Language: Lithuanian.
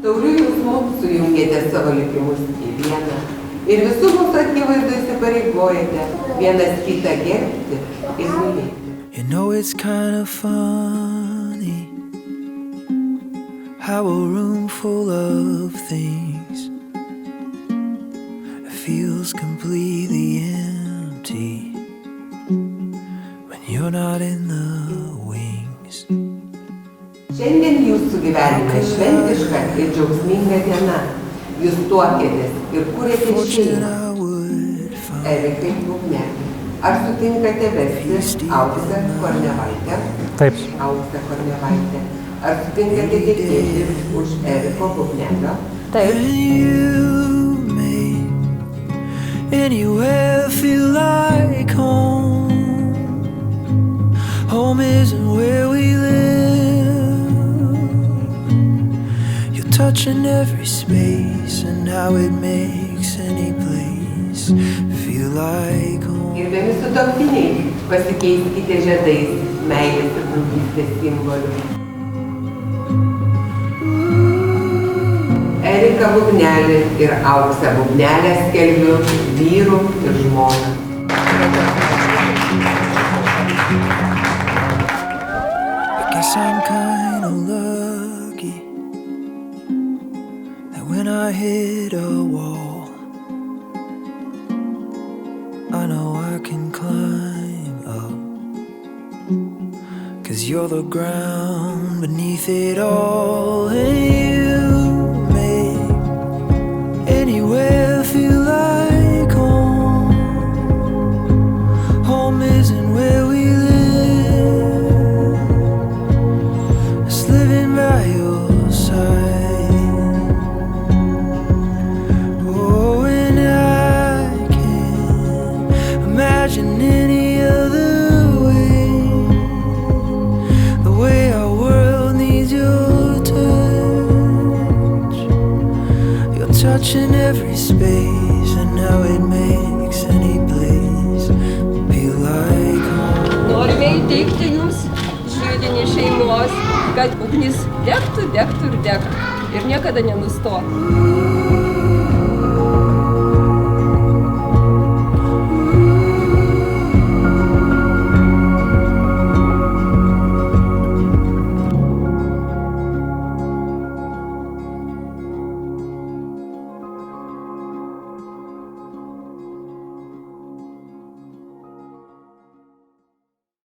Tauriu jausmu sujungėte savo likimus į vieną ir visų mūsų akivaizdu įsipareigojate vienas kitą gerbti ir mylėti. You know it's kind of funny how a room full of things feels completely empty when you're not in the wings. Šiandien jūsų gyvenime šventiška ir džiaugsminga diena. Jūs tuokėtės ir kūrėte šeimą. Erikai Bubne, ar sutinkate vesti Auksę Kornevaitę? Taip. Auksę Kornevaitę. Ar sutinkate tekėti už Eriko Bubnelio? Taip. Anywhere feel like home. Home isn't where we live. You're touching every space and how it makes any place feel like home. Gerbiami sutuoktiniai, pasikeiskite žiedais meilės ir draugystės simbolių. Eriką Bubnelį ir Auksę Bubnelę skelbiu vyru ir žmona. I guess I'm kind of lucky that when I hit a wall, I know I can climb up, 'cause you're the ground beneath it all, and you make anywhere feel like home. Home isn't where we live, it's living by your side. Oh, and I can't imagine any other way. The way our world needs your touch. You're touching every space and how it makes any place feel like home. Norime įteikti jums žydinį šeimos, kad ugnis degtų, degtų ir degtų ir niekada nenustotų.